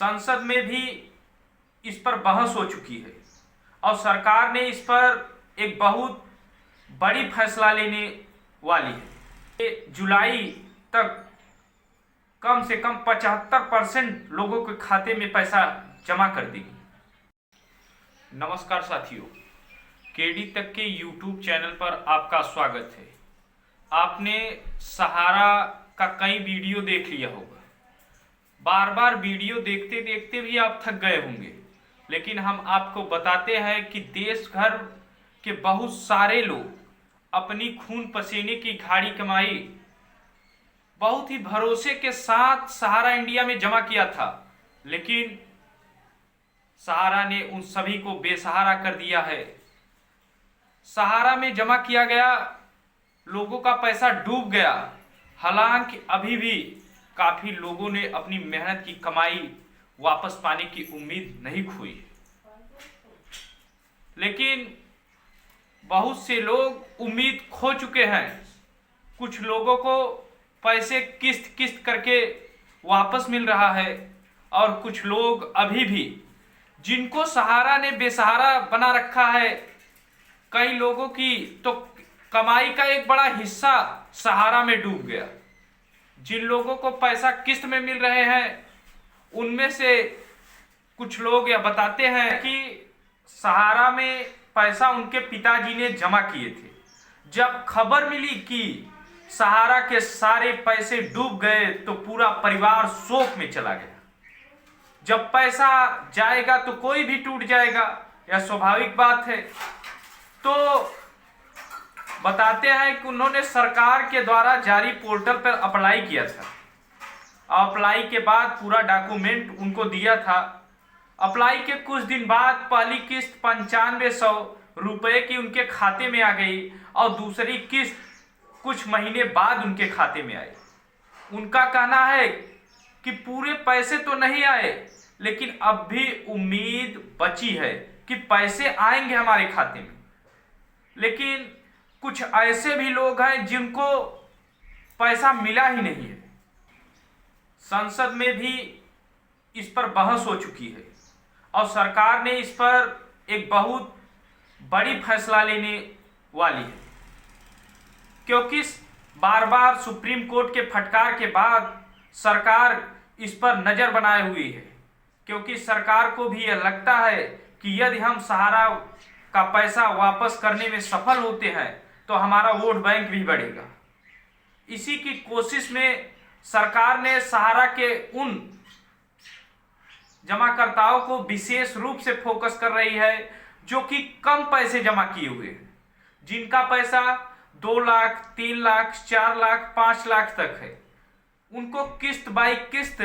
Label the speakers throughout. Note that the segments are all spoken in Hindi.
Speaker 1: संसद में भी इस पर बहस हो चुकी है और सरकार ने इस पर एक बहुत बड़ी फैसला लेने वाली है। ये जुलाई तक कम से कम 75% लोगों के खाते में पैसा जमा कर देगी। नमस्कार साथियों, केडी तक के यूट्यूब चैनल पर आपका स्वागत है। आपने सहारा का कई वीडियो देख लिया होगा। बार बार वीडियो देखते देखते भी आप थक गए होंगे, लेकिन हम आपको बताते हैं कि देश भर के बहुत सारे लोग अपनी खून पसीने की गाढ़ी कमाई बहुत ही भरोसे के साथ सहारा इंडिया में जमा किया था, लेकिन सहारा ने उन सभी को बेसहारा कर दिया है। सहारा में जमा किया गया लोगों का पैसा डूब गया। हालांकि अभी भी काफी लोगों ने अपनी मेहनत की कमाई वापस पाने की उम्मीद नहीं खोई, लेकिन बहुत से लोग उम्मीद खो चुके हैं। कुछ लोगों को पैसे किस्त किस्त करके वापस मिल रहा है और कुछ लोग अभी भी, जिनको सहारा ने बेसहारा बना रखा है, कई लोगों की तो कमाई का एक बड़ा हिस्सा सहारा में डूब गया। जिन लोगों को पैसा किस्त में मिल रहे हैं, उनमें से कुछ लोग यह बताते हैं कि सहारा में पैसा उनके पिताजी ने जमा किए थे। जब खबर मिली कि सहारा के सारे पैसे डूब गए तो पूरा परिवार शोक में चला गया। जब पैसा जाएगा तो कोई भी टूट जाएगा, यह स्वाभाविक बात है। तो बताते हैं कि उन्होंने सरकार के द्वारा जारी पोर्टल पर अप्लाई किया था। अप्लाई के बाद पूरा डॉक्यूमेंट उनको दिया था। अप्लाई के कुछ दिन बाद पहली किस्त 9500 रुपये की उनके खाते में आ गई और दूसरी किस्त कुछ महीने बाद उनके खाते में आई। उनका कहना है कि पूरे पैसे तो नहीं आए, लेकिन अब भी उम्मीद बची है कि पैसे आएंगे हमारे खाते में। लेकिन कुछ ऐसे भी लोग हैं जिनको पैसा मिला ही नहीं है। संसद में भी इस पर बहस हो चुकी है और सरकार ने इस पर एक बहुत बड़ी फैसला लेने वाली है, क्योंकि बार बार सुप्रीम कोर्ट के फटकार के बाद सरकार इस पर नजर बनाए हुई है। क्योंकि सरकार को भी यह लगता है कि यदि हम सहारा का पैसा वापस करने में सफल होते हैं तो हमारा वोट बैंक भी बढ़ेगा। इसी की कोशिश में सरकार ने सहारा के उन जमाकर्ताओं को विशेष रूप से फोकस कर रही है जो कि कम पैसे जमा किए हुए हैं, जिनका पैसा 2 लाख, 3 लाख, 4 लाख, 5 लाख तक है। उनको किस्त बाई किस्त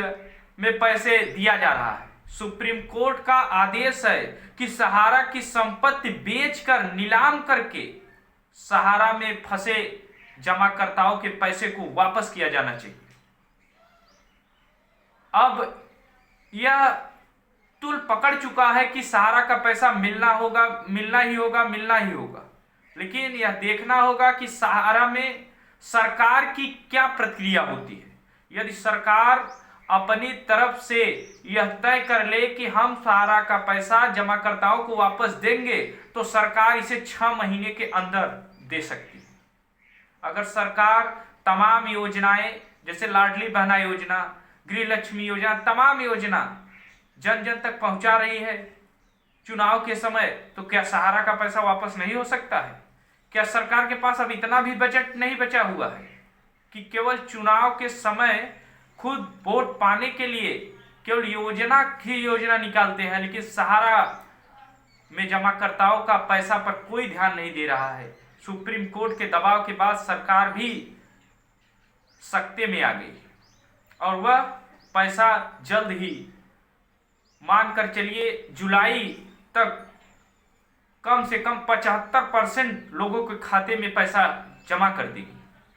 Speaker 1: में पैसे दिया जा रहा है। सुप्रीम कोर्ट का आदेश है कि सहारा की संपत्ति बेचकर नीलाम करके सहारा में फंसे जमाकर्ताओं के पैसे को वापस किया जाना चाहिए। अब यह तुल पकड़ चुका है कि सहारा का पैसा मिलना होगा, मिलना ही होगा, मिलना ही होगा। लेकिन यह देखना होगा कि सहारा में सरकार की क्या प्रतिक्रिया होती है। यदि सरकार अपनी तरफ से यह तय कर ले कि हम सहारा का पैसा जमाकर्ताओं को वापस देंगे, तो सरकार इसे 6 महीने के अंदर दे सकती है। अगर सरकार तमाम योजनाएं जैसे लाडली बहना योजना, गृह लक्ष्मी योजना, तमाम योजना जन जन तक पहुंचा रही है चुनाव के समय, तो क्या सहारा का पैसा वापस नहीं हो सकता है? क्या सरकार के पास अब इतना भी बजट नहीं बचा हुआ है कि केवल चुनाव के समय खुद वोट पाने के लिए केवल योजना निकालते हैं, लेकिन सहारा में जमाकर्ताओं का पैसा पर कोई ध्यान नहीं दे रहा है। सुप्रीम कोर्ट के दबाव के बाद सरकार भी सख्ते में आ गई और वह पैसा जल्द ही, मानकर चलिए जुलाई तक कम से कम 75% लोगों के खाते में पैसा जमा कर देगी।